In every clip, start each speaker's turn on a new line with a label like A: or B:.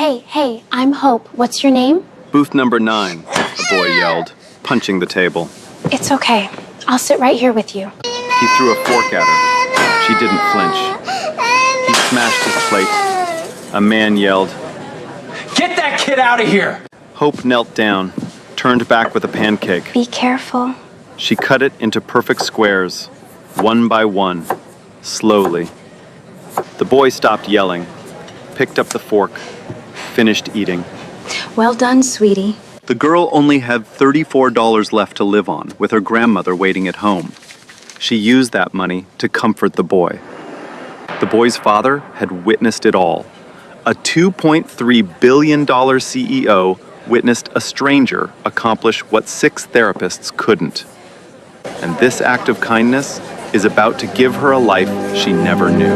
A: Hey, I'm Hope. What's your name?
B: Booth number 9, the boy yelled, punching the table.
A: It's okay. I'll sit right here with you.
B: He threw a fork at her. She didn't flinch. He smashed his plate. A man yelled,
C: "Get that kid out of here!"
B: Hope knelt down, turned back with a pancake.
A: Be careful.
B: She cut it into perfect squares, one by one, slowly. The boy stopped yelling, picked up the fork, finished eating.
A: Well done, sweetie.
B: The girl only had $34 left to live on, with her grandmother waiting at home. She used that money to comfort the boy. The boy's father had witnessed it all. A $2.3 billion CEO witnessed a stranger accomplish what 6 therapists couldn't. And this act of kindness is about to give her a life she never knew.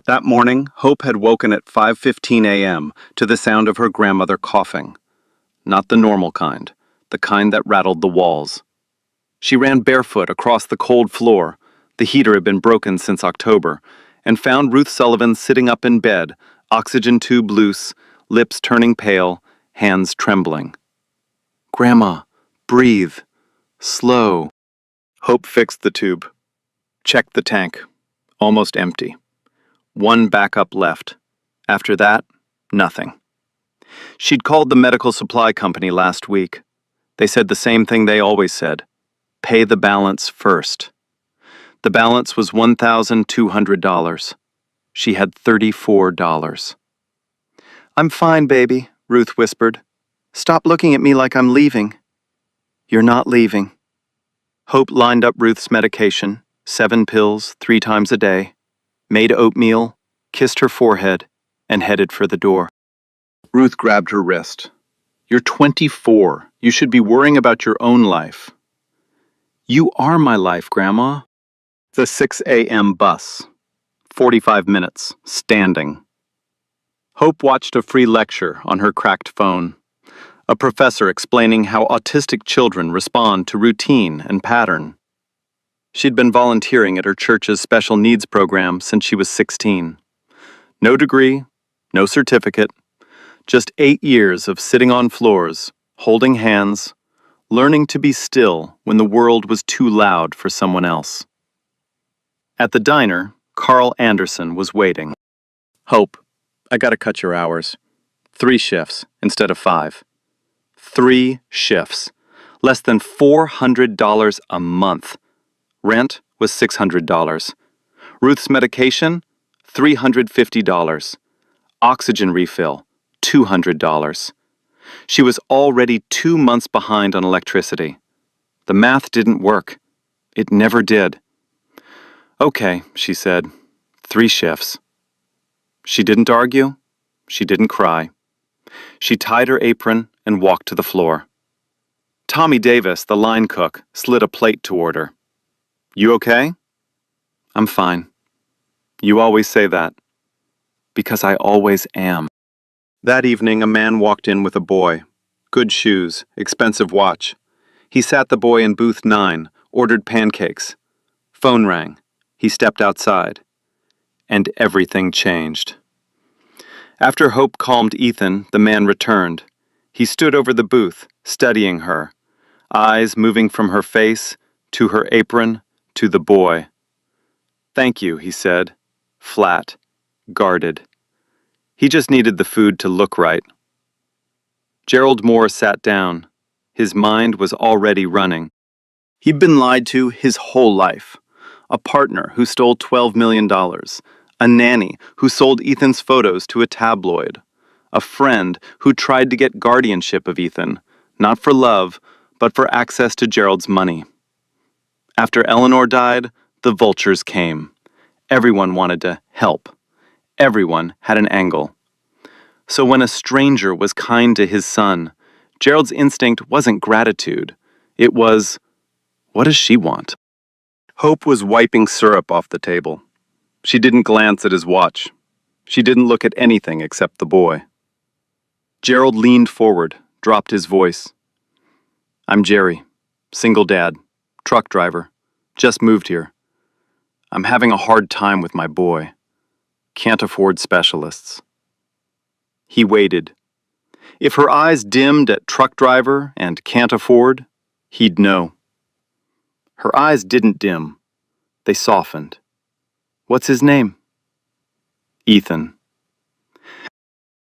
B: That morning, Hope had woken at 5:15 a.m. to the sound of her grandmother coughing. Not the normal kind, the kind that rattled the walls. She ran barefoot across the cold floor, the heater had been broken since October, and found Ruth Sullivan sitting up in bed, oxygen tube loose, lips turning pale, hands trembling. "Grandma, breathe. Slow." Hope fixed the tube. Checked the tank. Almost empty. One backup left. After that, nothing. She'd called the medical supply company last week. They said the same thing they always said. Pay the balance first. The balance was $1,200. She had $34. "I'm fine, baby," Ruth whispered. "Stop looking at me like I'm leaving." "You're not leaving." Hope lined up Ruth's medication, 7 pills 3 times a day, made oatmeal, kissed her forehead, and headed for the door. Ruth grabbed her wrist. "You're 24. You should be worrying about your own life." "You are my life, Grandma." The 6 a.m. bus. 45 minutes, standing. Hope watched a free lecture on her cracked phone. A professor explaining how autistic children respond to routine and pattern. She'd been volunteering at her church's special needs program since she was 16. No degree, no certificate, just 8 years of sitting on floors, holding hands, learning to be still when the world was too loud for someone else. At the diner, Carl Anderson was waiting. "Hope, I gotta cut your hours. 3 shifts instead of 5. 3 shifts. Less than $400 a month. Rent was $600. Ruth's medication, $350. Oxygen refill, $200. She was already 2 months behind on electricity. The math didn't work. It never did. "Okay," she said. 3 shifts. She didn't argue. She didn't cry. She tied her apron and walked to the floor. Tommy Davis, the line cook, slid a plate toward her. "You okay?" "I'm fine." "You always say that." "Because I always am." That evening, a man walked in with a boy. Good shoes, expensive watch. He sat the boy in booth 9, ordered pancakes. Phone rang. He stepped outside. And everything changed. After Hope calmed Ethan, the man returned. He stood over the booth, studying her, eyes moving from her face, to her apron, to the boy. "Thank you," he said, flat, guarded. He just needed the food to look right. Gerald Moore sat down. His mind was already running. He'd been lied to his whole life. A partner who stole $12 million. A nanny who sold Ethan's photos to a tabloid. A friend who tried to get guardianship of Ethan, not for love, but for access to Gerald's money. After Eleanor died, the vultures came. Everyone wanted to help. Everyone had an angle. So when a stranger was kind to his son, Gerald's instinct wasn't gratitude. It was, what does she want? Hope was wiping syrup off the table. She didn't glance at his watch. She didn't look at anything except the boy. Gerald leaned forward, dropped his voice. "I'm Jerry, single dad, truck driver, just moved here. I'm having a hard time with my boy. Can't afford specialists." He waited. If her eyes dimmed at truck driver and can't afford, he'd know. Her eyes didn't dim. They softened. What's his name? Ethan.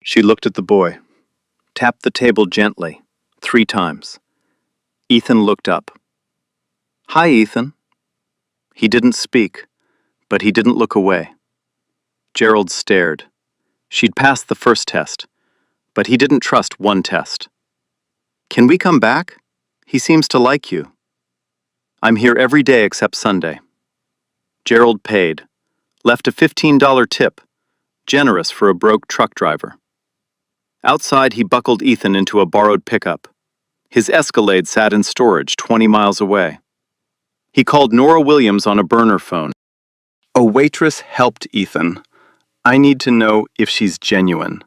B: She looked at the boy, tapped the table gently, 3 times. Ethan looked up. Hi, Ethan. He didn't speak, but he didn't look away. Gerald stared. She'd passed the first test, but he didn't trust one test. Can we come back? He seems to like you. I'm here every day except Sunday. Gerald paid, left a $15 tip, generous for a broke truck driver. Outside, he buckled Ethan into a borrowed pickup. His Escalade sat in storage 20 miles away. He called Nora Williams on a burner phone. A waitress helped Ethan. I need to know if she's genuine.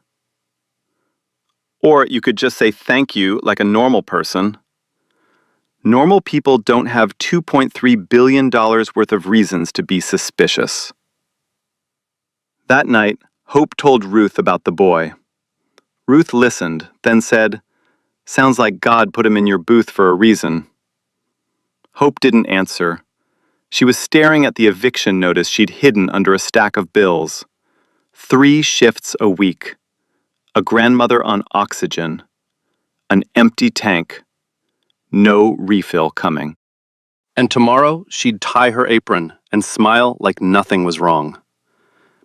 B: Or you could just say thank you like a normal person. Normal people don't have $2.3 billion worth of reasons to be suspicious. That night, Hope told Ruth about the boy. Ruth listened, then said, "Sounds like God put him in your booth for a reason." Hope didn't answer. She was staring at the eviction notice she'd hidden under a stack of bills. 3 shifts a week. A grandmother on oxygen. An empty tank. No refill coming. And tomorrow, she'd tie her apron and smile like nothing was wrong.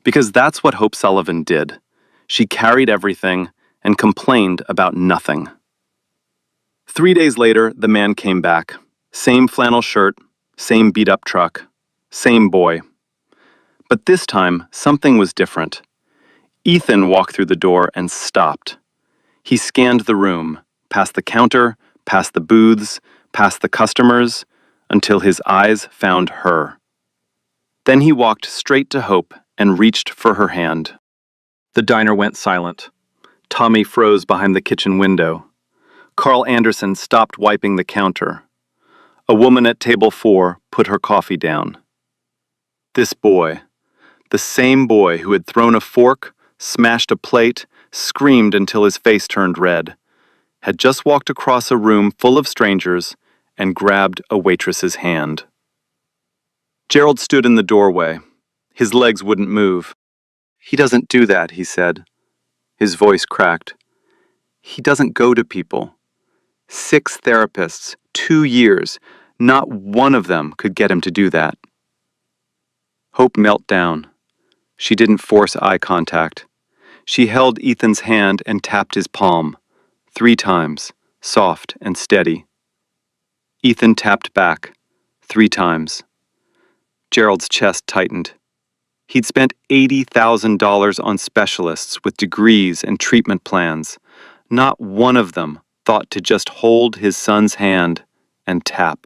B: Because that's what Hope Sullivan did. She carried everything and complained about nothing. 3 days later, the man came back. Same flannel shirt, same beat-up truck, same boy. But this time, something was different. Ethan walked through the door and stopped. He scanned the room, past the counter, past the booths, past the customers, until his eyes found her. Then he walked straight to Hope and reached for her hand. The diner went silent. Tommy froze behind the kitchen window. Carl Anderson stopped wiping the counter. A woman at table 4 put her coffee down. This boy, the same boy who had thrown a fork, smashed a plate, screamed until his face turned red, had just walked across a room full of strangers and grabbed a waitress's hand. Gerald stood in the doorway. His legs wouldn't move. "He doesn't do that," he said. His voice cracked. "He doesn't go to people. 6 therapists, 2 years, not one of them could get him to do that." Hope knelt down. She didn't force eye contact. She held Ethan's hand and tapped his palm, 3 times, soft and steady. Ethan tapped back, 3 times. Gerald's chest tightened. He'd spent $80,000 on specialists with degrees and treatment plans. Not one of them thought to just hold his son's hand and tap.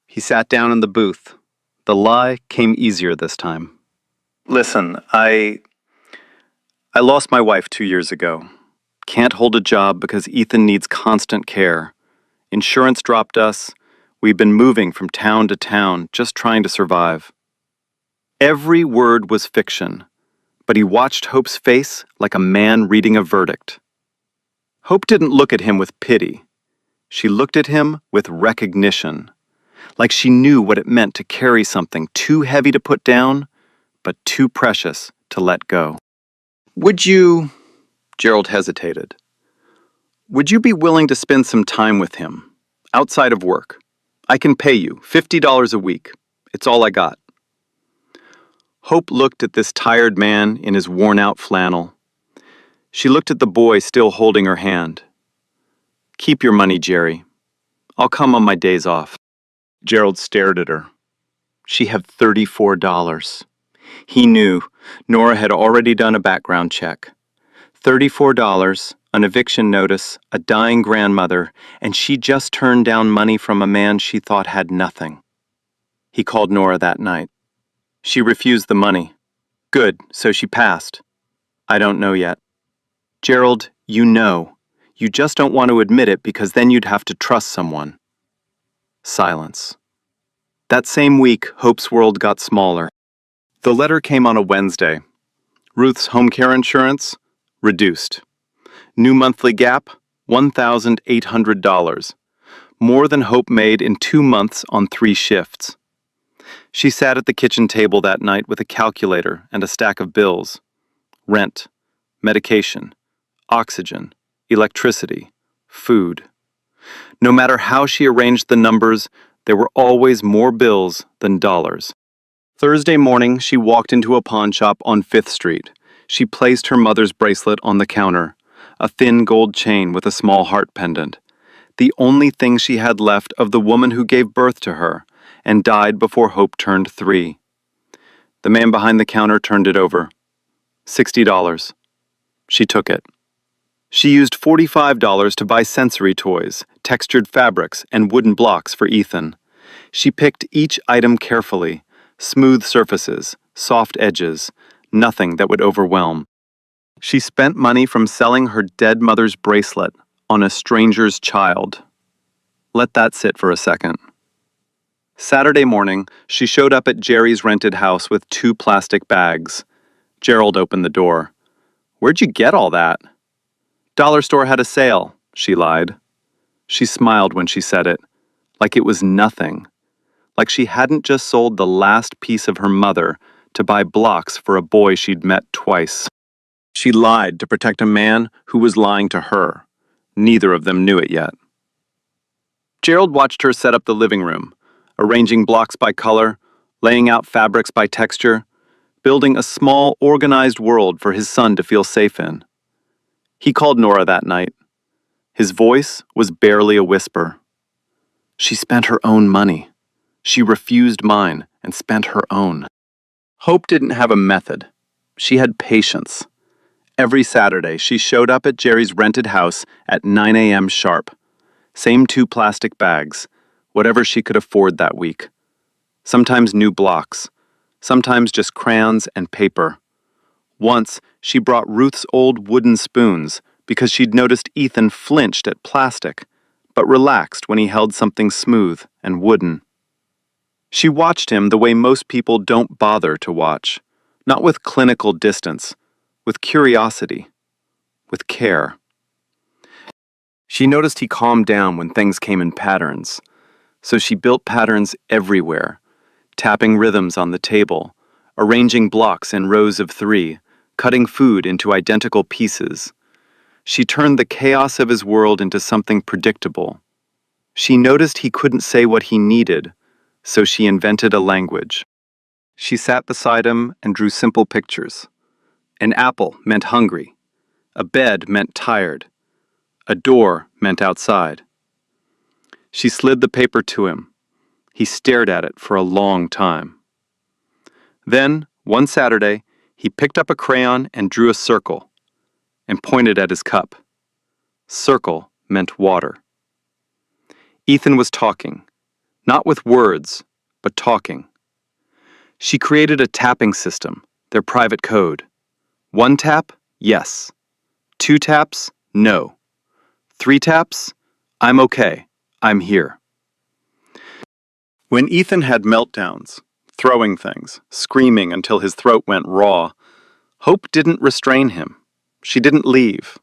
B: He sat down in the booth. The lie came easier this time. "Listen, I lost my wife 2 years ago. Can't hold a job because Ethan needs constant care. Insurance dropped us. We've been moving from town to town, just trying to survive." Every word was fiction, but he watched Hope's face like a man reading a verdict. Hope didn't look at him with pity. She looked at him with recognition, like she knew what it meant to carry something too heavy to put down, but too precious to let go. "Would you," Gerald hesitated, "would you be willing to spend some time with him, outside of work? I can pay you $50 a week. It's all I got." Hope looked at this tired man in his worn-out flannel. She looked at the boy still holding her hand. "Keep your money, Jerry. I'll come on my days off." Gerald stared at her. She had $34. He knew Nora had already done a background check. $34, an eviction notice, a dying grandmother, and she just turned down money from a man she thought had nothing. He called Nora that night. She refused the money. Good, so she passed. I don't know yet. Gerald, you know. You just don't want to admit it because then you'd have to trust someone. Silence. That same week, Hope's world got smaller. The letter came on a Wednesday. Ruth's home care insurance? Reduced. New monthly gap, $1,800. More than Hope made in 2 months on 3 shifts. She sat at the kitchen table that night with a calculator and a stack of bills. Rent, medication, oxygen, electricity, food. No matter how she arranged the numbers, there were always more bills than dollars. Thursday morning, she walked into a pawn shop on 5th Street. She placed her mother's bracelet on the counter, a thin gold chain with a small heart pendant. The only thing she had left of the woman who gave birth to her and died before Hope turned 3. The man behind the counter turned it over. $60. She took it. She used $45 to buy sensory toys, textured fabrics, and wooden blocks for Ethan. She picked each item carefully, smooth surfaces, soft edges, nothing that would overwhelm. She spent money from selling her dead mother's bracelet on a stranger's child. Let that sit for a second. Saturday morning, she showed up at Jerry's rented house with 2 plastic bags. Gerald opened the door. "Where'd you get all that?" "Dollar store had a sale," she lied. She smiled when she said it, like it was nothing. Like she hadn't just sold the last piece of her mother to buy blocks for a boy she'd met twice. She lied to protect a man who was lying to her. Neither of them knew it yet. Gerald watched her set up the living room, arranging blocks by color, laying out fabrics by texture, building a small, organized world for his son to feel safe in. He called Nora that night. His voice was barely a whisper. She spent her own money. She refused mine and spent her own. Hope didn't have a method. She had patience. Every Saturday, she showed up at Jerry's rented house at 9 a.m. sharp. Same 2 plastic bags, whatever she could afford that week. Sometimes new blocks, sometimes just crayons and paper. Once, she brought Ruth's old wooden spoons because she'd noticed Ethan flinched at plastic, but relaxed when he held something smooth and wooden. She watched him the way most people don't bother to watch, not with clinical distance, with curiosity, with care. She noticed he calmed down when things came in patterns, so she built patterns everywhere, tapping rhythms on the table, arranging blocks in rows of 3, cutting food into identical pieces. She turned the chaos of his world into something predictable. She noticed he couldn't say what he needed, so she invented a language. She sat beside him and drew simple pictures. An apple meant hungry. A bed meant tired. A door meant outside. She slid the paper to him. He stared at it for a long time. Then, one Saturday, he picked up a crayon and drew a circle, and pointed at his cup. Circle meant water. Ethan was talking, not with words, but talking. She created a tapping system, their private code. 1 tap, yes. 2 taps, no. 3 taps, I'm okay, I'm here. When Ethan had meltdowns, throwing things, screaming until his throat went raw, Hope didn't restrain him. She didn't leave.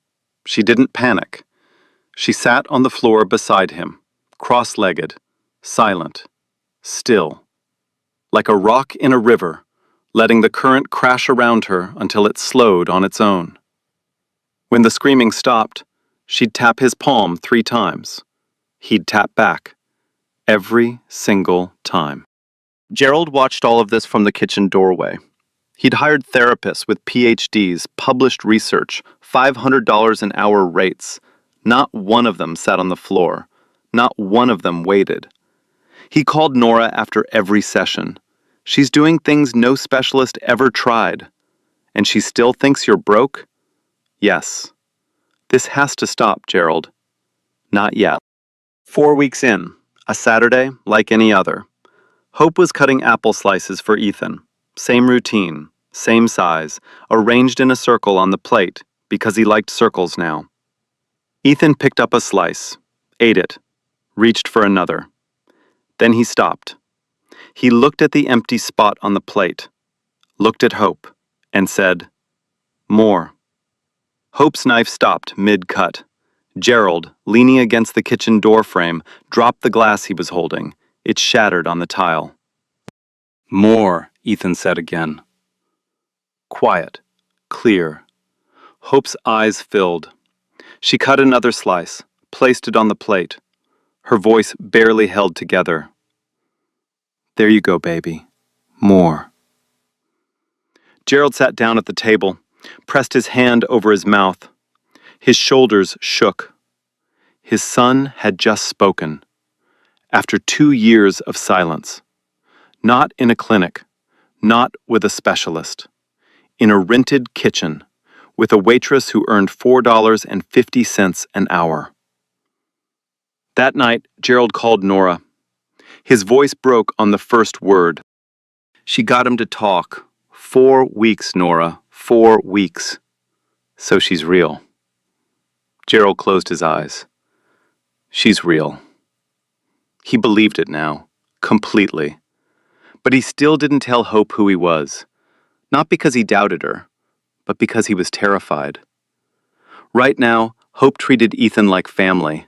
B: She didn't panic. She sat on the floor beside him, cross-legged, silent, still, like a rock in a river, letting the current crash around her until it slowed on its own. When the screaming stopped, she'd tap his palm 3 times. He'd tap back, every single time. Gerald watched all of this from the kitchen doorway. He'd hired therapists with PhDs, published research, $500 an hour rates. Not one of them sat on the floor. Not one of them waited. He called Nora after every session. She's doing things no specialist ever tried. And she still thinks you're broke? Yes. This has to stop, Gerald. Not yet. 4 weeks in, a Saturday like any other. Hope was cutting apple slices for Ethan. Same routine, same size, arranged in a circle on the plate because he liked circles now. Ethan picked up a slice, ate it, reached for another. Then he stopped. He looked at the empty spot on the plate, looked at Hope, and said, "More." Hope's knife stopped mid-cut. Gerald, leaning against the kitchen door frame, dropped the glass he was holding. It shattered on the tile. "More," Ethan said again. Quiet. Clear. Hope's eyes filled. She cut another slice, placed it on the plate. Her voice barely held together. "There you go, baby. More." Gerald sat down at the table, pressed his hand over his mouth. His shoulders shook. His son had just spoken. After 2 years of silence. Not in a clinic, not with a specialist. In a rented kitchen, with a waitress who earned $4.50 an hour. That night, Gerald called Nora. His voice broke on the first word. She got him to talk. 4 weeks, Nora. 4 weeks. So she's real. Gerald closed his eyes. She's real. He believed it now, completely. But he still didn't tell Hope who he was. Not because he doubted her, but because he was terrified. Right now, Hope treated Ethan like family.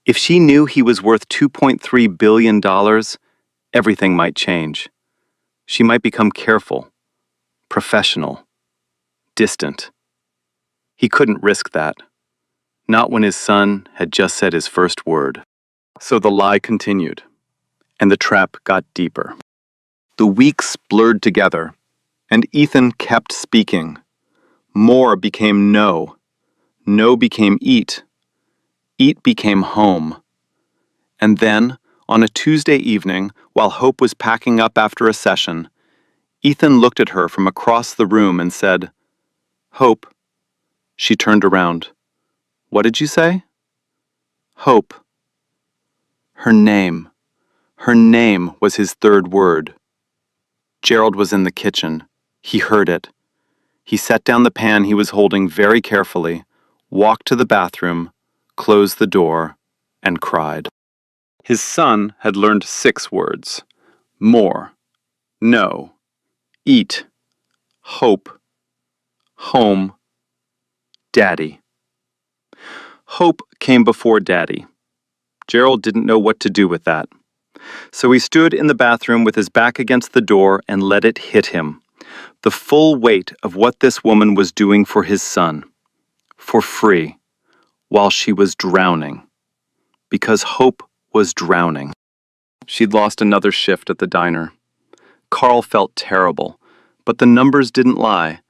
B: If she knew he was worth $2.3 billion, everything might change. She might become careful, professional, distant. He couldn't risk that. Not when his son had just said his first word. So the lie continued, and the trap got deeper. The weeks blurred together, and Ethan kept speaking. More became no. No became eat. Eat became home. And then, on a Tuesday evening, while Hope was packing up after a session, Ethan looked at her from across the room and said, "Hope." She turned around. "What did you say?" "Hope." Her name. Her name was his third word. Gerald was in the kitchen. He heard it. He set down the pan he was holding very carefully, walked to the bathroom, closed the door, and cried. His son had learned 6 words. More. No. Eat. Hope. Home. Daddy. Hope came before Daddy. Gerald didn't know what to do with that. So he stood in the bathroom with his back against the door and let it hit him. The full weight of what this woman was doing for his son. For free. While she was drowning. Because Hope was drowning. She'd lost another shift at the diner. Carl felt terrible, but the numbers didn't lie.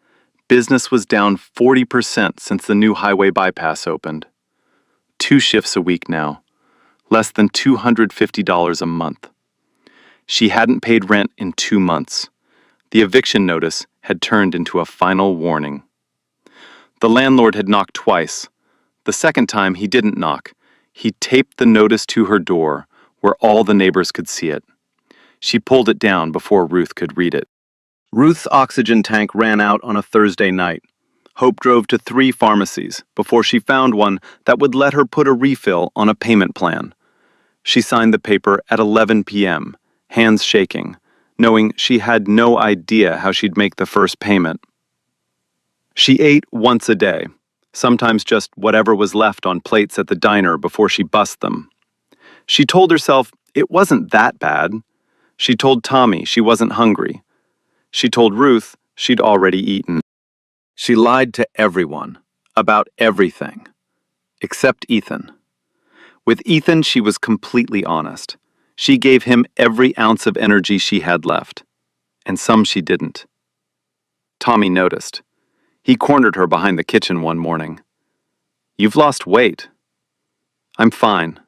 B: Business was down 40% since the new highway bypass opened. 2 shifts a week now. Less than $250 a month. She hadn't paid rent in 2 months. The eviction notice had turned into a final warning. The landlord had knocked twice. The second time he didn't knock. He taped the notice to her door, where all the neighbors could see it. She pulled it down before Ruth could read it. Ruth's oxygen tank ran out on a Thursday night. Hope drove to 3 pharmacies before she found one that would let her put a refill on a payment plan. She signed the paper at 11 p.m., hands shaking, knowing she had no idea how she'd make the first payment. She ate once a day, sometimes just whatever was left on plates at the diner before she bussed them. She told herself it wasn't that bad. She told Tommy she wasn't hungry. She told Ruth she'd already eaten. She lied to everyone, about everything, except Ethan. With Ethan, she was completely honest. She gave him every ounce of energy she had left, and some she didn't. Tommy noticed. He cornered her behind the kitchen one morning. "You've lost weight." "I'm fine."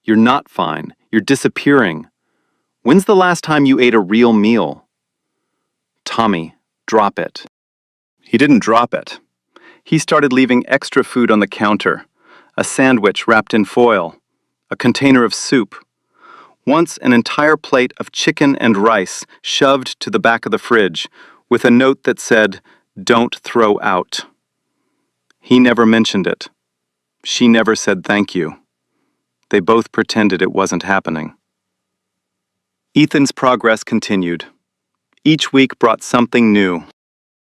B: "You're not fine. You're disappearing. When's the last time you ate a real meal?" "Tommy, drop it." He didn't drop it. He started leaving extra food on the counter. A sandwich wrapped in foil. A container of soup. Once an entire plate of chicken and rice shoved to the back of the fridge with a note that said, "Don't throw out." He never mentioned it. She never said thank you. They both pretended it wasn't happening. Ethan's progress continued. Each week brought something new.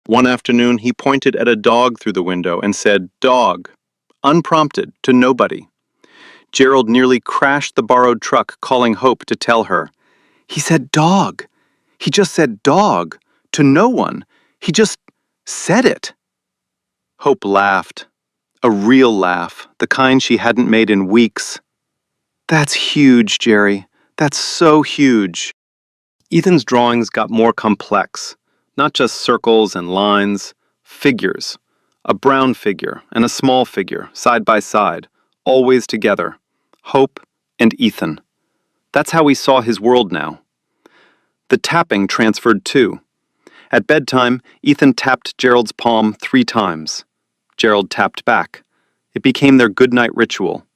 B: One afternoon, he pointed at a dog through the window and said, "Dog," unprompted, to nobody. Gerald nearly crashed the borrowed truck, calling Hope to tell her. "He said dog. He just said dog. To no one. He just said it." Hope laughed. A real laugh, the kind she hadn't made in weeks. "That's huge, Jerry. That's so huge." Ethan's drawings got more complex. Not just circles and lines, figures. A brown figure and a small figure, side by side, always together. Hope and Ethan. That's how he saw his world now. The tapping transferred too. At bedtime, Ethan tapped Gerald's palm 3 times. Gerald tapped back. It became their goodnight ritual.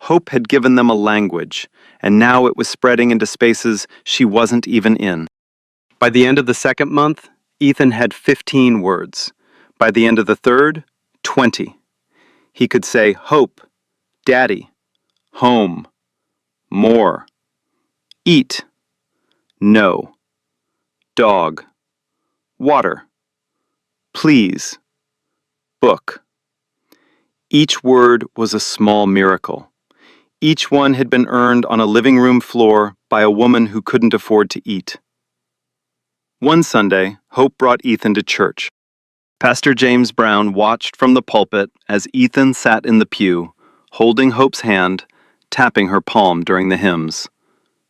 B: Hope had given them a language, and now it was spreading into spaces she wasn't even in. By the end of the 2nd month, Ethan had 15 words. By the end of the 3rd, 20. He could say hope, daddy, home, more, eat, no, dog, water, please, book. Each word was a small miracle. Each one had been earned on a living room floor by a woman who couldn't afford to eat. One Sunday, Hope brought Ethan to church. Pastor James Brown watched from the pulpit as Ethan sat in the pew, holding Hope's hand, tapping her palm during the hymns.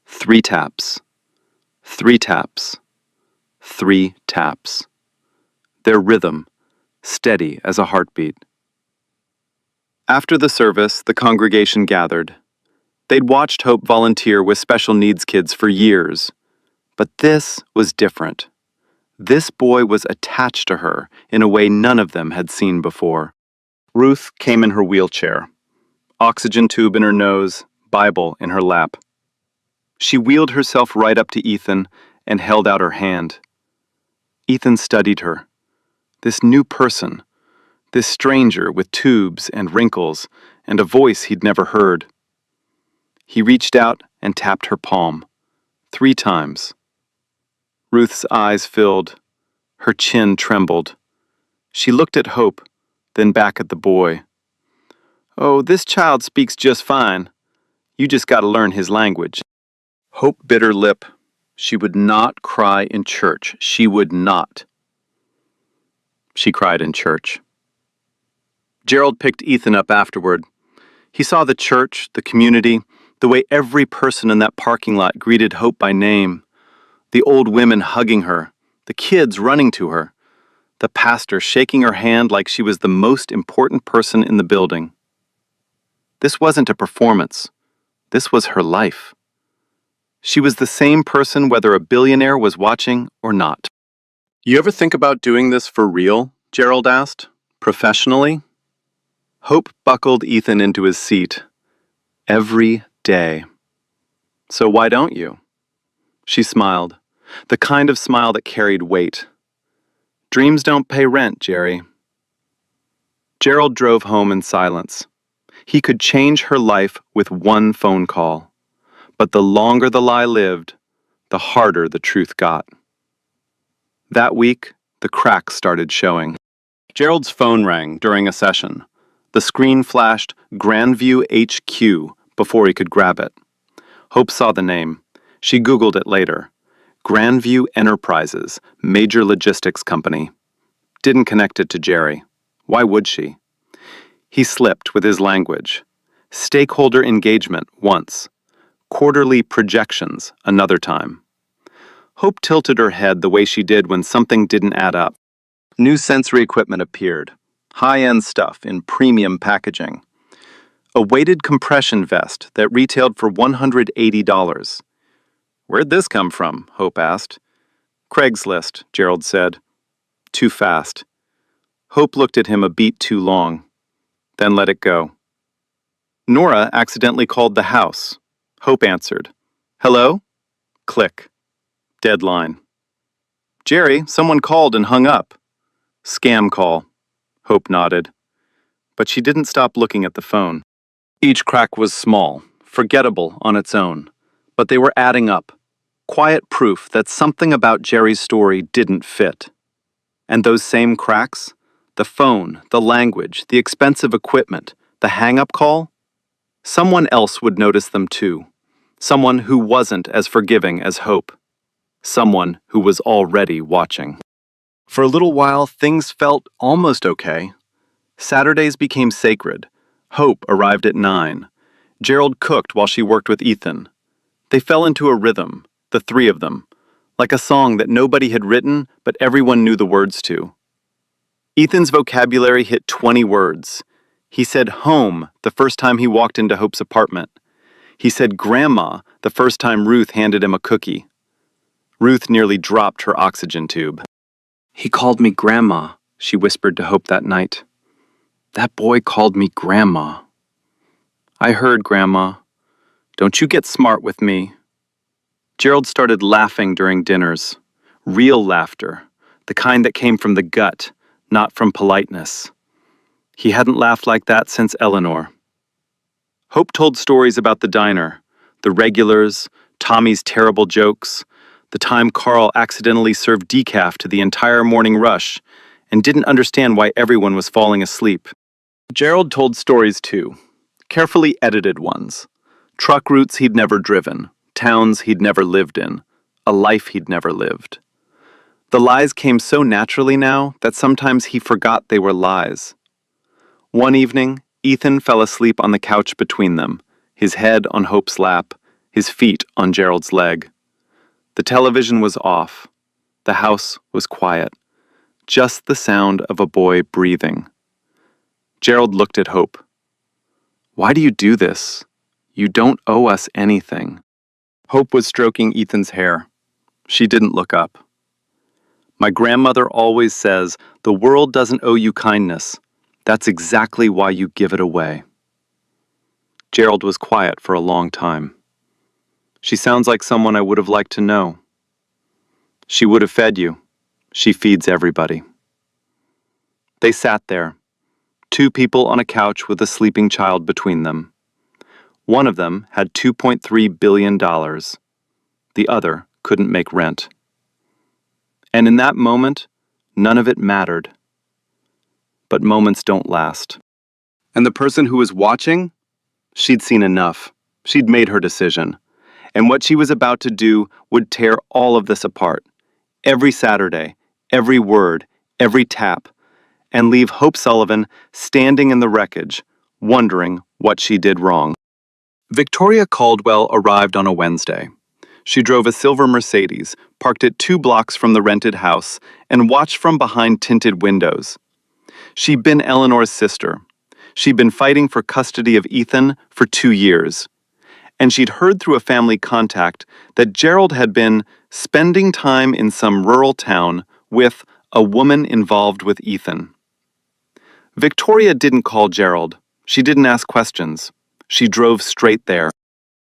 B: 3 taps. 3 taps. 3 taps. Their rhythm, steady as a heartbeat. After the service, the congregation gathered. They'd watched Hope volunteer with special needs kids for years. But this was different. This boy was attached to her in a way none of them had seen before. Ruth came in her wheelchair, oxygen tube in her nose, Bible in her lap. She wheeled herself right up to Ethan and held out her hand. Ethan studied her. This new person, this stranger with tubes and wrinkles and a voice he'd never heard. He reached out and tapped her palm 3 times. Ruth's eyes filled. Her chin trembled. She looked at Hope, then back at the boy. "Oh, this child speaks just fine. You just got to learn his language." Hope bit her lip. She would not cry in church. She would not. She cried in church. Gerald picked Ethan up afterward. He saw the church, the community, the way every person in that parking lot greeted Hope by name. The old women hugging her, the kids running to her, the pastor shaking her hand like she was the most important person in the building. This wasn't a performance. This was her life. She was the same person whether a billionaire was watching or not. "You ever think about doing this for real?" Gerald asked. "Professionally?" Hope buckled Ethan into his seat. "Every day." "So why don't you?" She smiled, the kind of smile that carried weight. "Dreams don't pay rent, Jerry." Gerald drove home in silence. He could change her life with one phone call. But the longer the lie lived, the harder the truth got. That week, the cracks started showing. Gerald's phone rang during a session. The screen flashed Grandview HQ before he could grab it. Hope saw the name. She Googled it later. Grandview Enterprises, major logistics company. Didn't connect it to Jerry. Why would she? He slipped with his language. Stakeholder engagement once. Quarterly projections another time. Hope tilted her head the way she did when something didn't add up. New sensory equipment appeared. High-end stuff in premium packaging. A weighted compression vest that retailed for $180. "Where'd this come from?" Hope asked. "Craigslist," Gerald said. Too fast. Hope looked at him a beat too long, then let it go. Nora accidentally called the house. Hope answered. "Hello?" Click. Deadline. "Jerry, someone called and hung up." "Scam call." Hope nodded. But she didn't stop looking at the phone. Each crack was small, forgettable on its own, but they were adding up. Quiet proof that something about Jerry's story didn't fit. And those same cracks? The phone, the language, the expensive equipment, the hang-up call? Someone else would notice them too. Someone who wasn't as forgiving as Hope. Someone who was already watching. For a little while, things felt almost okay. Saturdays became sacred. Hope arrived at 9. Gerald cooked while she worked with Ethan. They fell into a rhythm, the three of them, like a song that nobody had written, but everyone knew the words to. Ethan's vocabulary hit 20 words. He said home the first time he walked into Hope's apartment. He said grandma the first time Ruth handed him a cookie. Ruth nearly dropped her oxygen tube. He called me grandma, she whispered to Hope that night. That boy called me grandma. I heard, grandma. Don't you get smart with me. Gerald started laughing during dinners. Real laughter, the kind that came from the gut, not from politeness. He hadn't laughed like that since Eleanor. Hope told stories about the diner, the regulars, Tommy's terrible jokes, the time Carl accidentally served decaf to the entire morning rush and didn't understand why everyone was falling asleep. Gerald told stories too, carefully edited ones. Truck routes he'd never driven, towns he'd never lived in, a life he'd never lived. The lies came so naturally now that sometimes he forgot they were lies. One evening, Ethan fell asleep on the couch between them, his head on Hope's lap, his feet on Gerald's leg. The television was off. The house was quiet. Just the sound of a boy breathing. Gerald looked at Hope. Why do you do this? You don't owe us anything. Hope was stroking Ethan's hair. She didn't look up. My grandmother always says, the world doesn't owe you kindness. That's exactly why you give it away. Gerald was quiet for a long time. She sounds like someone I would have liked to know. She would have fed you. She feeds everybody. They sat there, two people on a couch with a sleeping child between them. One of them had $2.3 billion. The other couldn't make rent. And in that moment, none of it mattered. But moments don't last. And the person who was watching? She'd seen enough. She'd made her decision. And what she was about to do would tear all of this apart. Every Saturday, every word, every tap, and leave Hope Sullivan standing in the wreckage, wondering what she did wrong. Victoria Caldwell arrived on a Wednesday. She drove a silver Mercedes, parked it 2 blocks from the rented house, and watched from behind tinted windows. She'd been Eleanor's sister. She'd been fighting for custody of Ethan for 2 years. And she'd heard through a family contact that Gerald had been spending time in some rural town with a woman involved with Ethan. Victoria didn't call Gerald. She didn't ask questions. She drove straight there.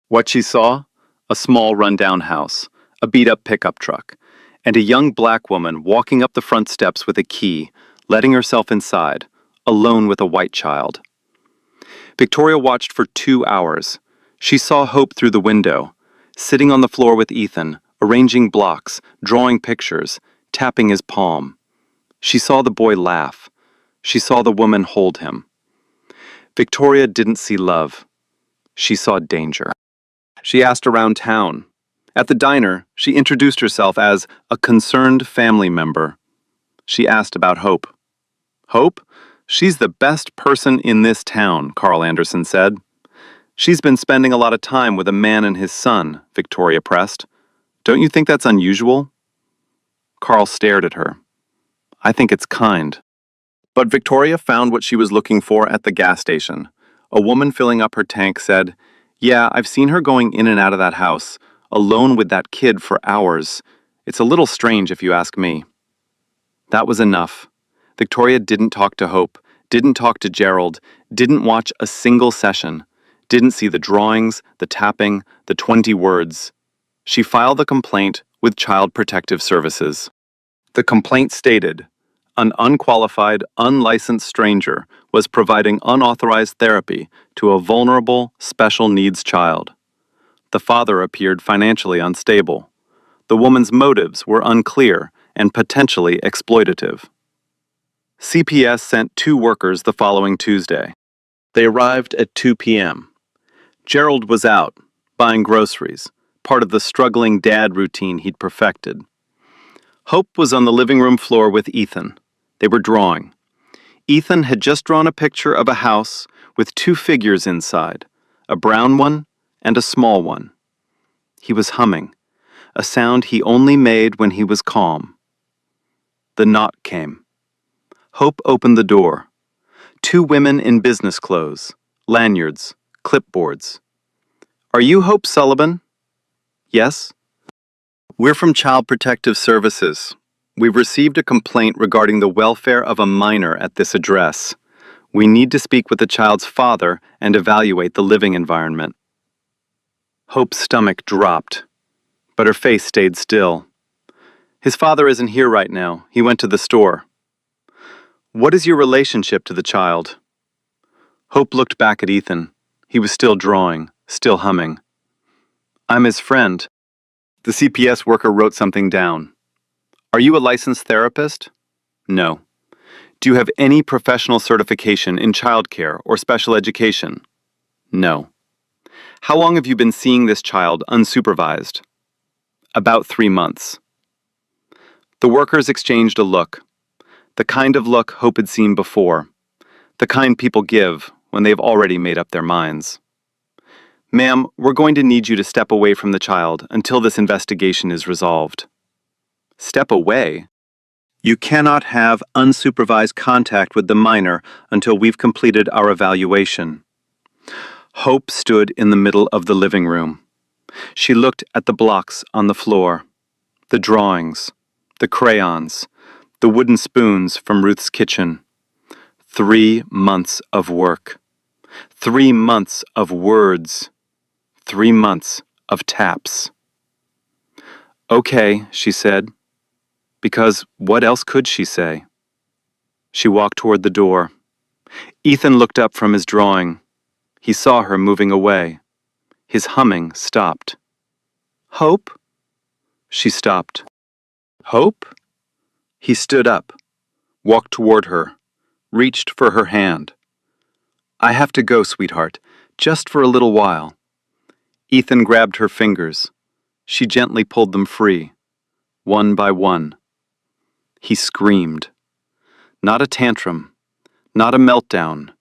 B: What she saw? A small rundown house, a beat-up pickup truck, and a young black woman walking up the front steps with a key, letting herself inside, alone with a white child. Victoria watched for 2 hours. She saw Hope through the window, sitting on the floor with Ethan, arranging blocks, drawing pictures, tapping his palm. She saw the boy laugh. She saw the woman hold him. Victoria didn't see love. She saw danger. She asked around town. At the diner, she introduced herself as a concerned family member. She asked about Hope. Hope? She's the best person in this town, Carl Anderson said. She's been spending a lot of time with a man and his son, Victoria pressed. Don't you think that's unusual? Carl stared at her. I think it's kind. But Victoria found what she was looking for at the gas station. A woman filling up her tank said, Yeah, I've seen her going in and out of that house, alone with that kid for hours. It's a little strange if you ask me. That was enough. Victoria didn't talk to Hope, didn't talk to Gerald, didn't watch a single session, didn't see the drawings, the tapping, the 20 words. She filed the complaint with Child Protective Services. The complaint stated, an unqualified, unlicensed stranger was providing unauthorized therapy to a vulnerable, special needs child. The father appeared financially unstable. The woman's motives were unclear and potentially exploitative. CPS sent 2 workers the following Tuesday. They arrived at 2 p.m. Gerald was out, buying groceries, part of the struggling dad routine he'd perfected. Hope was on the living room floor with Ethan. They were drawing. Ethan had just drawn a picture of a house with 2 figures inside, a brown one and a small one. He was humming, a sound he only made when he was calm. The knock came. Hope opened the door. 2 women in business clothes, lanyards, clipboards. "Are you Hope Sullivan?" "Yes." "We're from Child Protective Services. We've received a complaint regarding the welfare of a minor at this address. We need to speak with the child's father and evaluate the living environment." Hope's stomach dropped, but her face stayed still. "His father isn't here right now. He went to the store." "What is your relationship to the child?" Hope looked back at Ethan. He was still drawing, still humming. "I'm his friend." The CPS worker wrote something down. "Are you a licensed therapist?" "No." "Do you have any professional certification in childcare or special education?" "No." "How long have you been seeing this child unsupervised?" "About 3 months." The workers exchanged a look. The kind of look Hope had seen before. The kind people give when they've already made up their minds. "Ma'am, we're going to need you to step away from the child until this investigation is resolved." "Step away?" "You cannot have unsupervised contact with the minor until we've completed our evaluation." Hope stood in the middle of the living room. She looked at the blocks on the floor, the drawings, the crayons, the wooden spoons from Ruth's kitchen. 3 months of work. 3 months of words. 3 months of taps. "Okay," she said, because what else could she say? She walked toward the door. Ethan looked up from his drawing. He saw her moving away. His humming stopped. "Hope?" She stopped. "Hope?" He stood up, walked toward her, reached for her hand. "I have to go, sweetheart, just for a little while." Ethan grabbed her fingers. She gently pulled them free, one by one. He screamed. Not a tantrum, not a meltdown,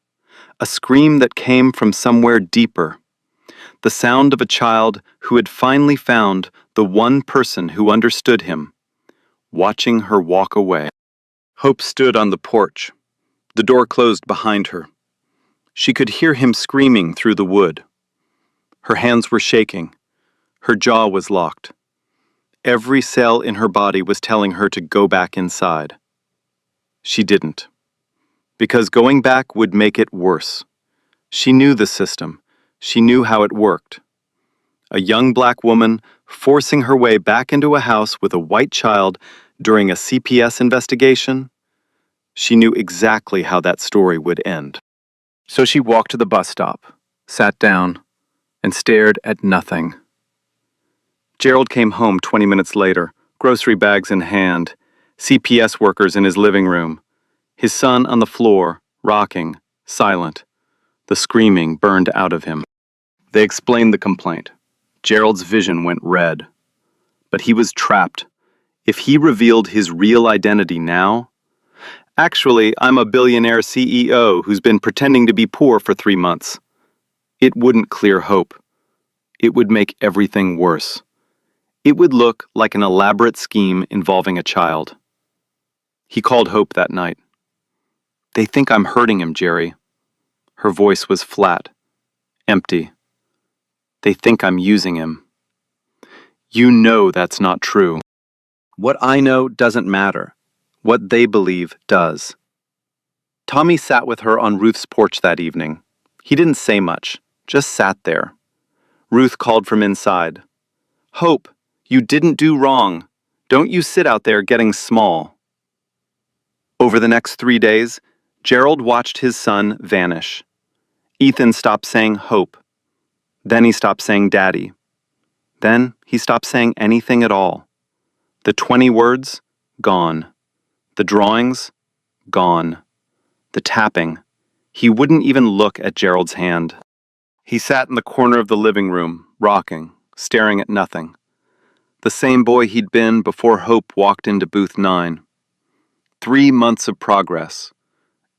B: a scream that came from somewhere deeper. The sound of a child who had finally found the one person who understood him, watching her walk away. Hope stood on the porch. The door closed behind her. She could hear him screaming through the wood. Her hands were shaking. Her jaw was locked. Every cell in her body was telling her to go back inside. She didn't, because going back would make it worse. She knew the system. She knew how it worked. A young black woman forcing her way back into a house with a white child during a CPS investigation. She knew exactly how that story would end. So she walked to the bus stop, sat down, and stared at nothing. Gerald came home 20 minutes later, grocery bags in hand, CPS workers in his living room, his son on the floor, rocking, silent. The screaming burned out of him. They explained the complaint. Gerald's vision went red. But he was trapped. If he revealed his real identity now... "Actually, I'm a billionaire CEO who's been pretending to be poor for 3 months." It wouldn't clear Hope. It would make everything worse. It would look like an elaborate scheme involving a child. He called Hope that night. "They think I'm hurting him, Jerry." Her voice was flat, empty. "They think I'm using him." "You know that's not true." "What I know doesn't matter. What they believe does." Tommy sat with her on Ruth's porch that evening. He didn't say much, just sat there. Ruth called from inside. "Hope, you didn't do wrong. Don't you sit out there getting small." Over the next 3 days, Gerald watched his son vanish. Ethan stopped saying Hope. Then he stopped saying Daddy. Then he stopped saying anything at all. The 20 words, gone. The drawings, gone. The tapping. He wouldn't even look at Gerald's hand. He sat in the corner of the living room, rocking, staring at nothing. The same boy he'd been before Hope walked into booth 9. 3 months of progress,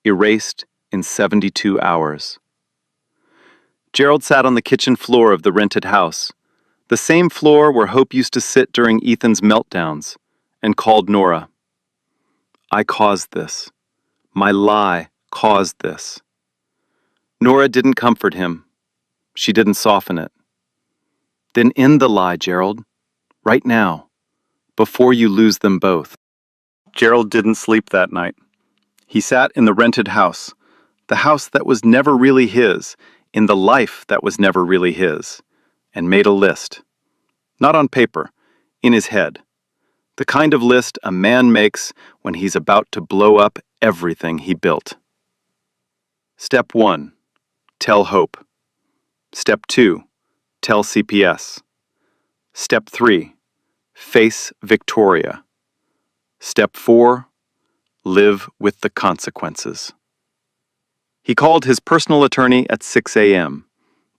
B: erased in 72 hours. Gerald sat on the kitchen floor of the rented house, the same floor where Hope used to sit during Ethan's meltdowns, and called Nora. I caused this. My lie caused this. Nora didn't comfort him. She didn't soften it. Then end the lie, Gerald. Right now. Before you lose them both. Gerald didn't sleep that night. He sat in the rented house, the house that was never really his, in the life that was never really his, and made a list. Not on paper, in his head. The kind of list a man makes when he's about to blow up everything he built. Step 1. Tell Hope. Step 2. Tell CPS. Step 3. Face Victoria. Step 4. Live with the consequences. He called his personal attorney at 6 a.m.,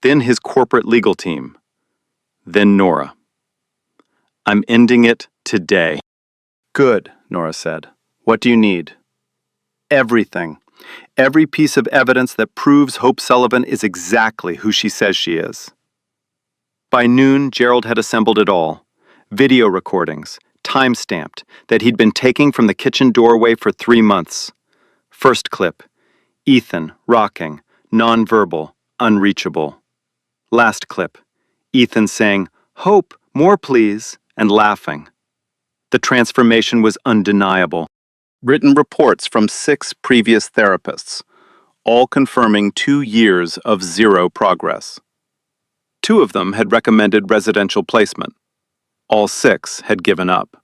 B: then his corporate legal team, then Nora. I'm ending it today. Good, Nora said. What do you need? Everything. Every piece of evidence that proves Hope Sullivan is exactly who she says she is. By noon, Gerald had assembled it all. Video recordings, time-stamped, that he'd been taking from the kitchen doorway for 3 months. First clip, Ethan, rocking, nonverbal, unreachable. Last clip, Ethan saying, Hope, more please, and laughing. The transformation was undeniable. Written reports from 6 previous therapists, all confirming 2 years of zero progress. 2 of them had recommended residential placement. All 6 had given up.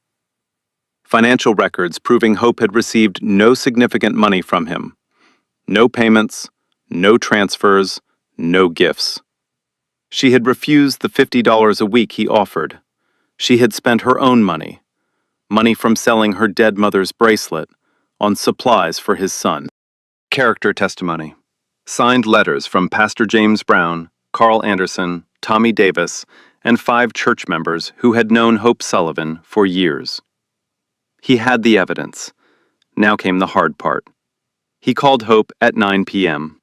B: Financial records proving Hope had received no significant money from him. No payments, no transfers, no gifts. She had refused the $50 a week he offered. She had spent her own money from selling her dead mother's bracelet, on supplies for his son. Character testimony. Signed letters from Pastor James Brown, Carl Anderson, Tommy Davis, and 5 church members who had known Hope Sullivan for years. He had the evidence. Now came the hard part. He called Hope at 9 p.m.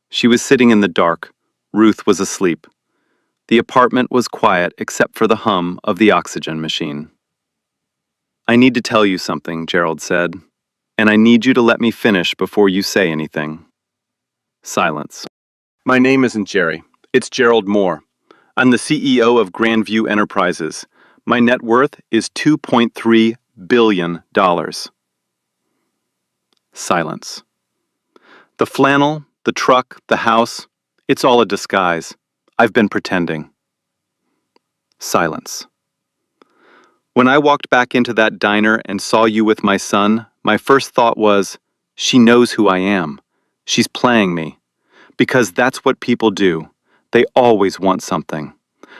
B: She was sitting in the dark. Ruth was asleep. The apartment was quiet except for the hum of the oxygen machine. I need to tell you something, Gerald said, and I need you to let me finish before you say anything. Silence. My name isn't Jerry. It's Gerald Moore. I'm the CEO of Grandview Enterprises. My net worth is $2.3 billion. Silence. The flannel, the truck, the house, it's all a disguise. I've been pretending. Silence. When I walked back into that diner and saw you with my son, my first thought was, she knows who I am. She's playing me. Because that's what people do. They always want something.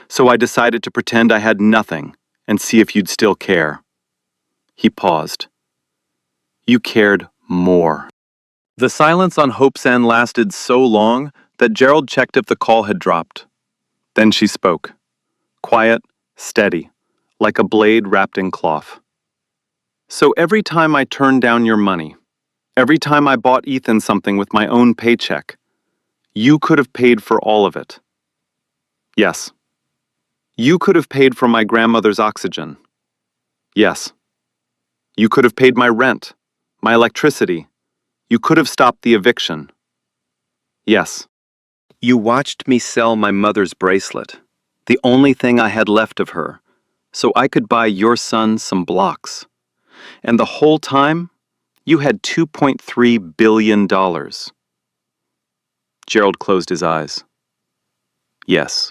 B: So I decided to pretend I had nothing and see if you'd still care. He paused. You cared more. The silence on Hope's end lasted so long that Gerald checked if the call had dropped. Then she spoke. Quiet, steady, like a blade wrapped in cloth. So every time I turned down your money, every time I bought Ethan something with my own paycheck, you could have paid for all of it. Yes. You could have paid for my grandmother's oxygen. Yes. You could have paid my rent, my electricity. You could have stopped the eviction. Yes. You watched me sell my mother's bracelet, the only thing I had left of her, so I could buy your son some blocks. And the whole time, you had $2.3 billion. Gerald closed his eyes. Yes.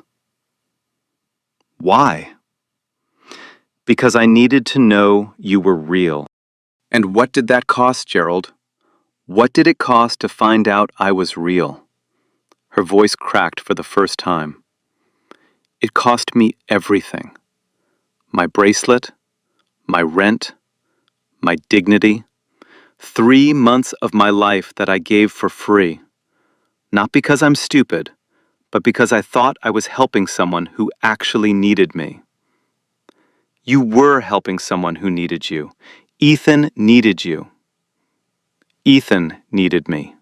B: Why? Because I needed to know you were real. And what did that cost, Gerald? What did it cost to find out I was real? Her voice cracked for the first time. It cost me everything. My bracelet, my rent, my dignity, 3 months of my life that I gave for free. Not because I'm stupid, but because I thought I was helping someone who actually needed me. You were helping someone who needed you. Ethan needed you. Ethan needed me.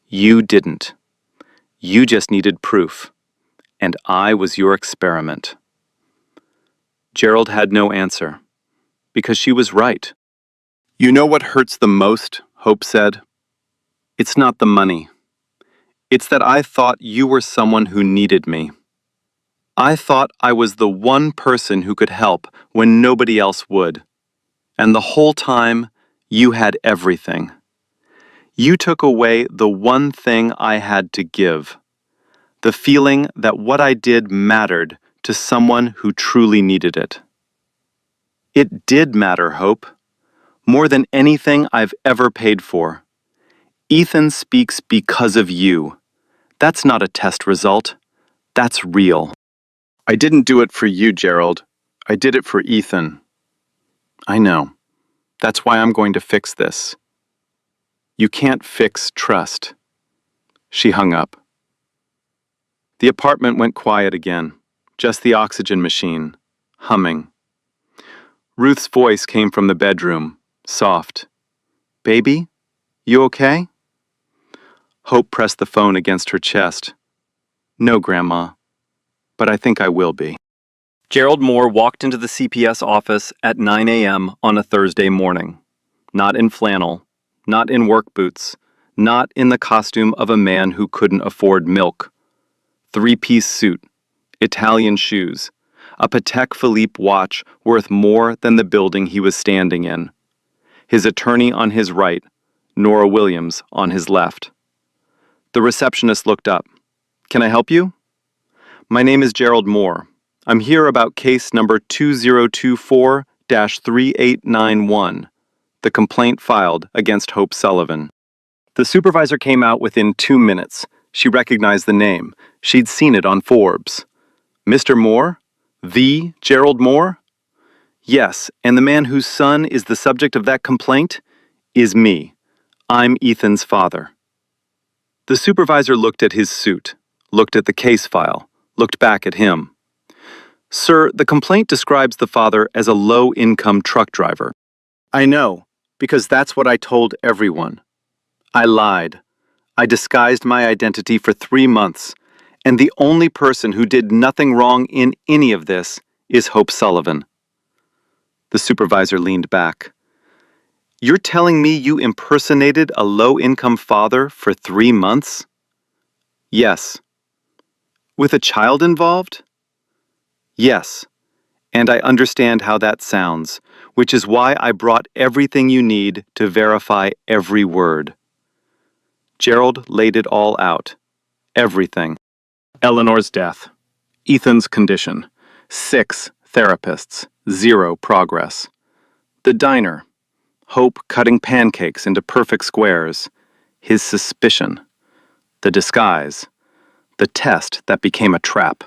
B: You didn't. You just needed proof, and I was your experiment. Gerald had no answer, because she was right. You know what hurts the most, Hope said? It's not the money. It's that I thought you were someone who needed me. I thought I was the one person who could help when nobody else would. And the whole time, you had everything. You took away the one thing I had to give. The feeling that what I did mattered to someone who truly needed it. It did matter, Hope. More than anything I've ever paid for. Ethan speaks because of you. That's not a test result. That's real. I didn't do it for you, Gerald. I did it for Ethan. I know. That's why I'm going to fix this. You can't fix trust. She hung up. The apartment went quiet again, just the oxygen machine, humming. Ruth's voice came from the bedroom, soft. Baby, you okay? Hope pressed the phone against her chest. No, Grandma, but I think I will be. Gerald Moore walked into the CPS office at 9 a.m. on a Thursday morning. Not in flannel, not in work boots, not in the costume of a man who couldn't afford milk. 3-piece suit, Italian shoes, a Patek Philippe watch worth more than the building he was standing in. His attorney on his right, Nora Williams on his left. The receptionist looked up. Can I help you? My name is Gerald Moore. I'm here about case number 2024-3891, the complaint filed against Hope Sullivan. The supervisor came out within 2 minutes. She recognized the name. She'd seen it on Forbes. Mr. Moore? The Gerald Moore? Yes, and the man whose son is the subject of that complaint is me. I'm Ethan's father. The supervisor looked at his suit, looked at the case file, looked back at him. Sir, the complaint describes the father as a low-income truck driver. I know, because that's what I told everyone. I lied. I disguised my identity for 3 months, and the only person who did nothing wrong in any of this is Hope Sullivan. The supervisor leaned back. You're telling me you impersonated a low-income father for 3 months? Yes. With a child involved? Yes. And I understand how that sounds, which is why I brought everything you need to verify every word. Gerald laid it all out. Everything. Eleanor's death. Ethan's condition. 6 therapists. 0 progress. The diner. Hope cutting pancakes into perfect squares. His suspicion. The disguise. The test that became a trap.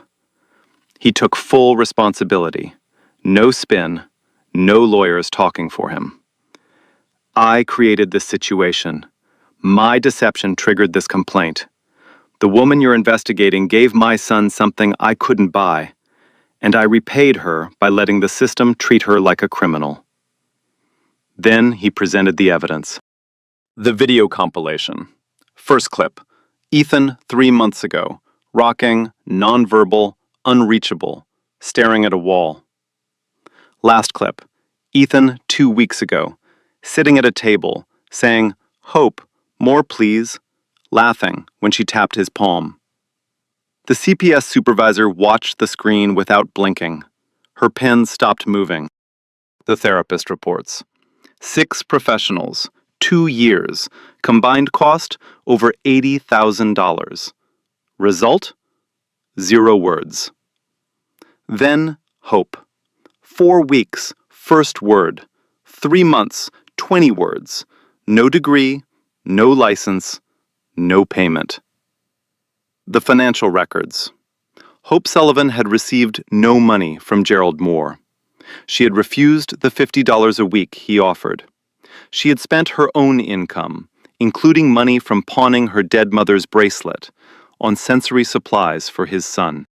B: He took full responsibility. No spin. No lawyers talking for him. I created this situation. My deception triggered this complaint. The woman you're investigating gave my son something I couldn't buy, and I repaid her by letting the system treat her like a criminal. Then he presented the evidence. The video compilation. First clip. Ethan 3 months ago, rocking, nonverbal, unreachable, staring at a wall. Last clip. Ethan 2 weeks ago, sitting at a table, saying, Hope, more please, laughing when she tapped his palm. The CPS supervisor watched the screen without blinking. Her pen stopped moving. The therapist reports. 6 professionals, 2 years, combined cost over $80,000. Result? 0 words. Then, Hope. 4 weeks, first word. 3 months, 20 words. No degree, no license, no payment. The financial records. Hope Sullivan had received no money from Gerald Moore. She had refused the $50 a week he offered. She had spent her own income, including money from pawning her dead mother's bracelet, on sensory supplies for his son.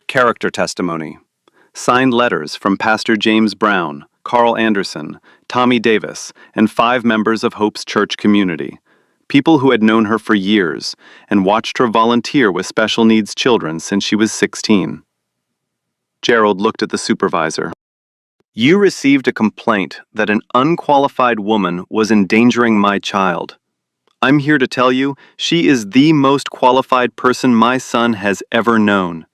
B: Character testimony. Signed letters from Pastor James Brown, Carl Anderson, Tommy Davis, and 5 members of Hope's church community. People who had known her for years and watched her volunteer with special needs children since she was 16. Gerald looked at the supervisor. You received a complaint that an unqualified woman was endangering my child. I'm here to tell you she is the most qualified person my son has ever known.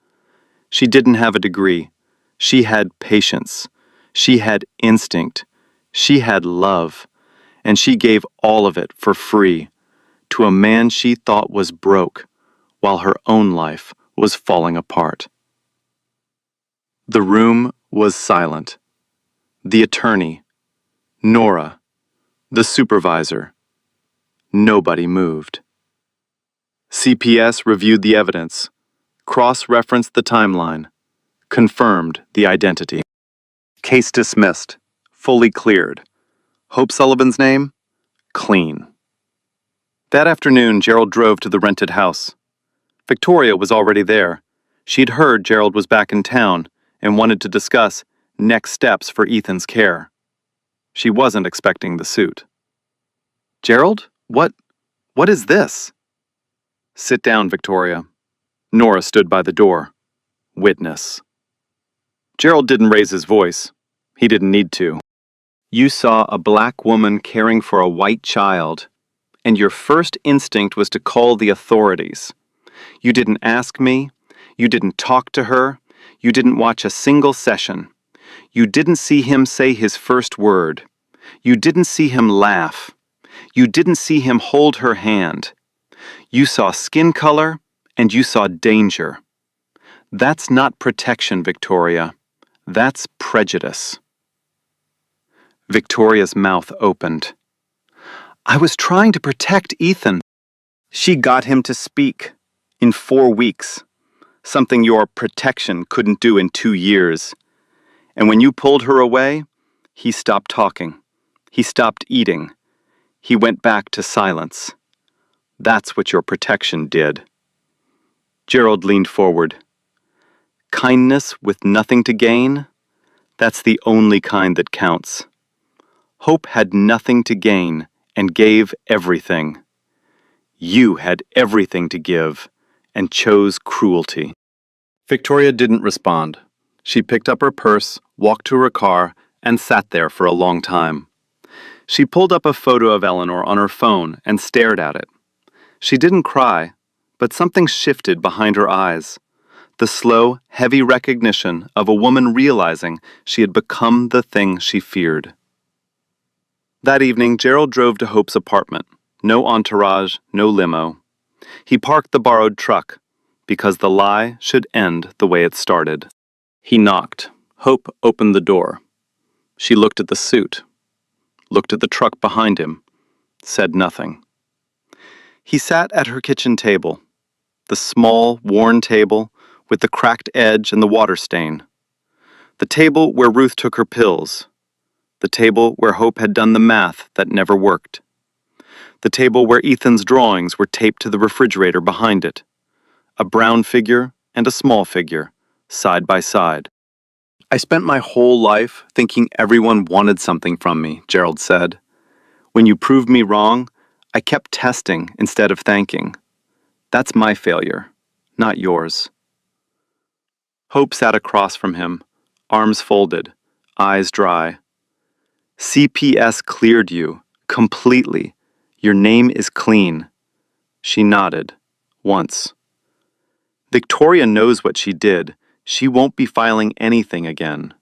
B: She didn't have a degree. She had patience. She had instinct. She had love. And she gave all of it for free to a man she thought was broke while her own life was falling apart. The room was silent. The attorney, Nora, the supervisor. Nobody moved. CPS reviewed the evidence, cross-referenced the timeline, confirmed the identity. Case dismissed, fully cleared. Hope Sullivan's name? Clean. That afternoon, Gerald drove to the rented house. Victoria was already there. She'd heard Gerald was back in town and wanted to discuss next steps for Ethan's care. She wasn't expecting the suit. Gerald? What is this? Sit down, Victoria. Nora stood by the door. Witness. Gerald didn't raise his voice. He didn't need to. You saw a black woman caring for a white child, and your first instinct was to call the authorities. You didn't ask me. You didn't talk to her. You didn't watch a single session. You didn't see him say his first word. You didn't see him laugh. You didn't see him hold her hand. You saw skin color, and you saw danger. That's not protection, Victoria. That's prejudice. Victoria's mouth opened. I was trying to protect Ethan. She got him to speak in 4 weeks, something your protection couldn't do in 2 years. And when you pulled her away, he stopped talking. He stopped eating. He went back to silence. That's what your protection did. Gerald leaned forward. Kindness with nothing to gain? That's the only kind that counts. Hope had nothing to gain and gave everything. You had everything to give and chose cruelty. Victoria didn't respond. She picked up her purse, walked to her car, and sat there for a long time. She pulled up a photo of Eleanor on her phone and stared at it. She didn't cry, but something shifted behind her eyes. The slow, heavy recognition of a woman realizing she had become the thing she feared. That evening, Gerald drove to Hope's apartment. No entourage, no limo. He parked the borrowed truck, because the lie should end the way it started. He knocked. Hope opened the door. She looked at the suit, looked at the truck behind him, said nothing. He sat at her kitchen table, the small, worn table with the cracked edge and the water stain. The table where Ruth took her pills. The table where Hope had done the math that never worked. The table where Ethan's drawings were taped to the refrigerator behind it. A brown figure and a small figure, side by side. I spent my whole life thinking everyone wanted something from me, Gerald said. When you proved me wrong, I kept testing instead of thanking. That's my failure, not yours. Hope sat across from him, arms folded, eyes dry. CPS cleared you, completely. Your name is clean. She nodded, once. Victoria knows what she did. She won't be filing anything again.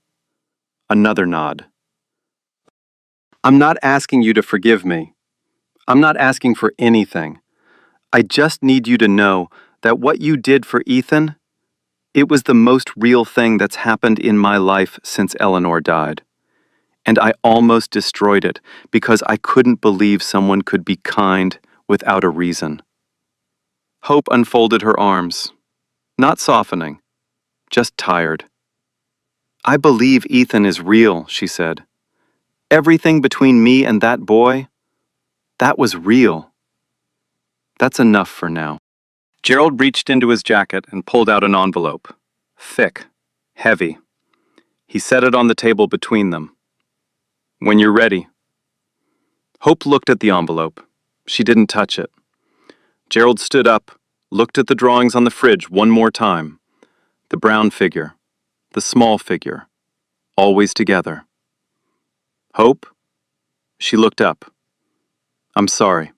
B: Another nod. I'm not asking you to forgive me. I'm not asking for anything. I just need you to know that what you did for Ethan, it was the most real thing that's happened in my life since Eleanor died. And I almost destroyed it because I couldn't believe someone could be kind without a reason. Hope unfolded her arms, not softening, just tired. I believe Ethan is real, she said. Everything between me and that boy, that was real. That's enough for now. Gerald reached into his jacket and pulled out an envelope. Thick, heavy. He set it on the table between them. When you're ready. Hope looked at the envelope. She didn't touch it. Gerald stood up, looked at the drawings on the fridge one more time. The brown figure, the small figure, always together. Hope? She looked up. I'm sorry.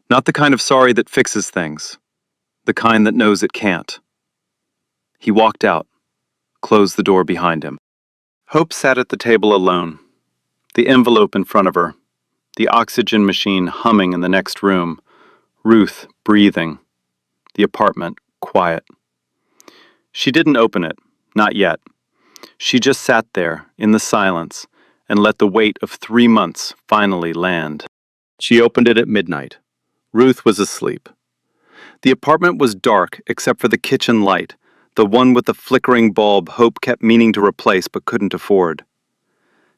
B: Not the kind of sorry that fixes things. The kind that knows it can't. He walked out, closed the door behind him. Hope sat at the table alone, the envelope in front of her, the oxygen machine humming in the next room, Ruth breathing, the apartment quiet. She didn't open it, not yet. She just sat there in the silence and let the weight of 3 months finally land. She opened it at midnight. Ruth was asleep. The apartment was dark except for the kitchen light, the one with the flickering bulb Hope kept meaning to replace but couldn't afford.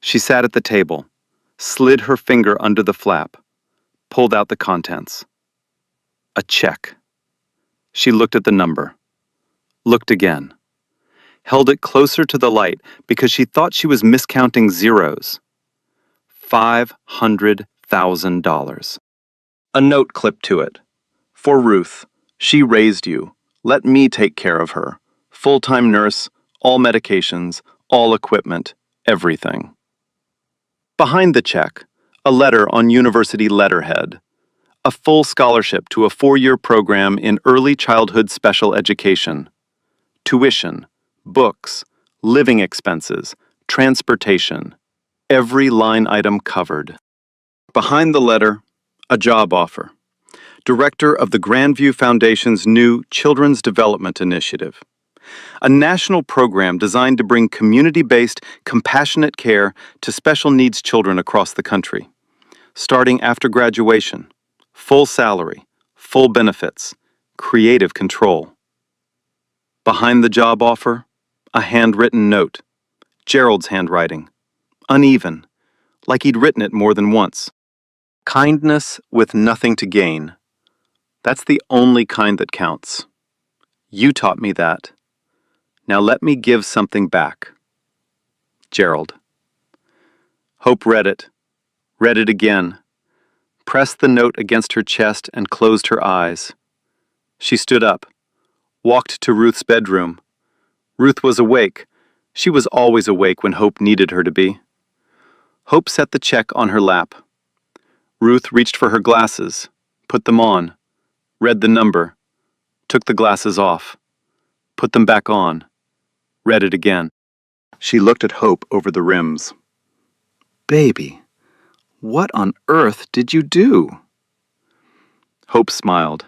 B: She sat at the table, slid her finger under the flap, pulled out the contents. A check. She looked at the number, looked again, held it closer to the light because she thought she was miscounting zeros. $500,000. A note clipped to it. For Ruth, she raised you. Let me take care of her. Full-time nurse, all medications, all equipment, everything. Behind the check, a letter on university letterhead. A full scholarship to a 4-year program in early childhood special education. Tuition, books, living expenses, transportation. Every line item covered. Behind the letter, a job offer. Director of the Grandview Foundation's new Children's Development Initiative. A national program designed to bring community-based, compassionate care to special needs children across the country. Starting after graduation, full salary, full benefits, creative control. Behind the job offer, a handwritten note. Gerald's handwriting. Uneven, like he'd written it more than once. Kindness with nothing to gain. That's the only kind that counts. You taught me that. Now let me give something back. Gerald. Hope read it again, pressed the note against her chest and closed her eyes. She stood up, walked to Ruth's bedroom. Ruth was awake. She was always awake when Hope needed her to be. Hope set the check on her lap. Ruth reached for her glasses, put them on, read the number, took the glasses off, put them back on, read it again. She looked at Hope over the rims. Baby, what on earth did you do? Hope smiled,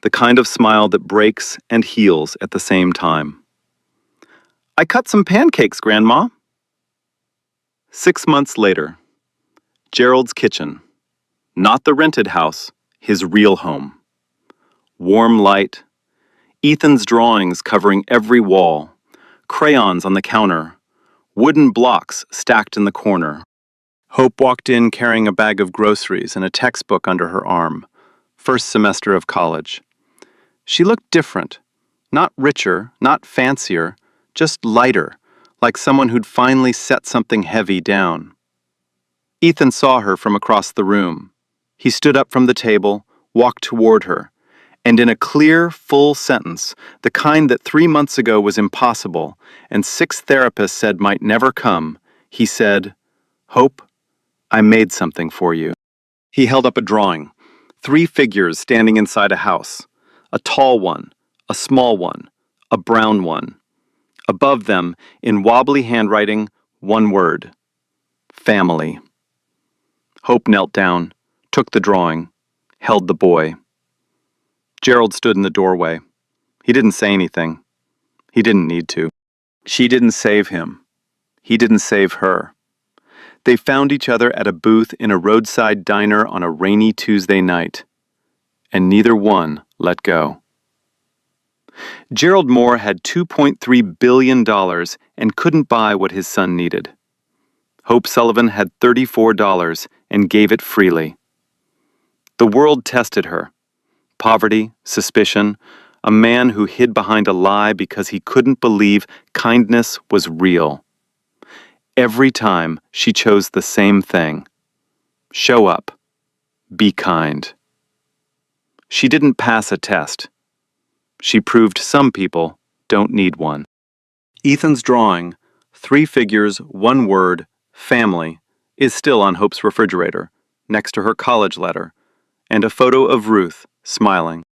B: the kind of smile that breaks and heals at the same time. I cut some pancakes, Grandma. 6 months later, Gerald's kitchen. Not the rented house, his real home. Warm light, Ethan's drawings covering every wall, crayons on the counter, wooden blocks stacked in the corner. Hope walked in carrying a bag of groceries and a textbook under her arm, first semester of college. She looked different, not richer, not fancier, just lighter, like someone who'd finally set something heavy down. Ethan saw her from across the room. He stood up from the table, walked toward her, and in a clear, full sentence, the kind that 3 months ago was impossible and 6 therapists said might never come, he said, Hope, I made something for you. He held up a drawing, 3 figures standing inside a house, a tall one, a small one, a brown one. Above them, in wobbly handwriting, one word, family. Hope knelt down, took the drawing, held the boy. Gerald stood in the doorway. He didn't say anything. He didn't need to. She didn't save him. He didn't save her. They found each other at a booth in a roadside diner on a rainy Tuesday night, and neither one let go. Gerald Moore had $2.3 billion and couldn't buy what his son needed. Hope Sullivan had $34 and gave it freely. The world tested her. Poverty, suspicion, a man who hid behind a lie because he couldn't believe kindness was real. Every time she chose the same thing. Show up. Be kind. She didn't pass a test. She proved some people don't need one. Ethan's drawing, 3 figures, 1 word, family, is still on Hope's refrigerator, next to her college letter, and a photo of Ruth, smiling.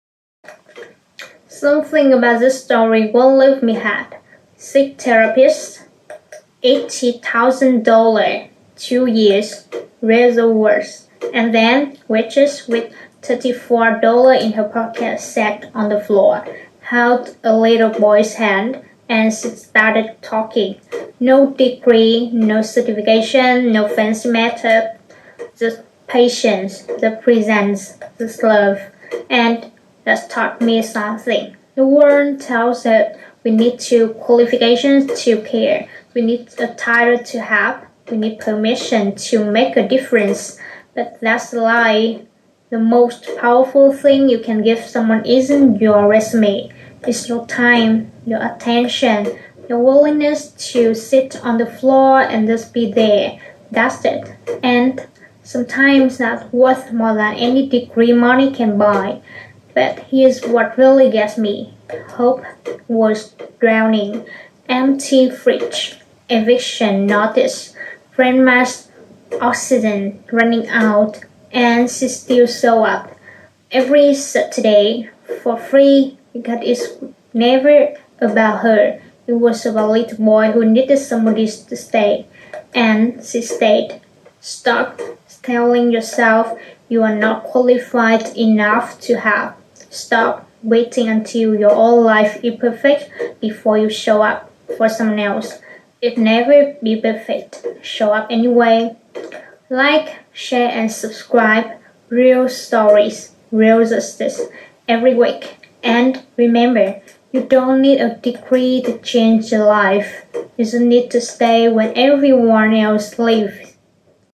D: Something about this story won't leave me had. Sick therapist, $80,000, 2 years, razor worse. And then Waitress with $34 in her pocket sat on the floor, held a little boy's hand, and she started talking. No degree, no certification, no fancy method, just patience, the presence, the love, and that taught me something. The world tells us we need 2 qualifications to care. We need a title to help. We need permission to make a difference. But that's a lie. The most powerful thing you can give someone isn't your resume. It's your time, your attention, your willingness to sit on the floor and just be there. That's it. And sometimes that's worth more than any degree money can buy. But here's what really gets me. Hope was drowning. Empty fridge. Eviction notice. Grandma's oxygen running out. And she still show up. Every Saturday for free because it's never about her. It was about a little boy who needed somebody to stay. And she stayed. Stop telling yourself you are not qualified enough to help. Stop waiting until your whole life is perfect before you show up for someone else. It never be perfect. Show up anyway. Like, share, and subscribe. Real stories, real justice every week. And remember, you don't need a degree to change your life. You just need to stay when everyone else leaves.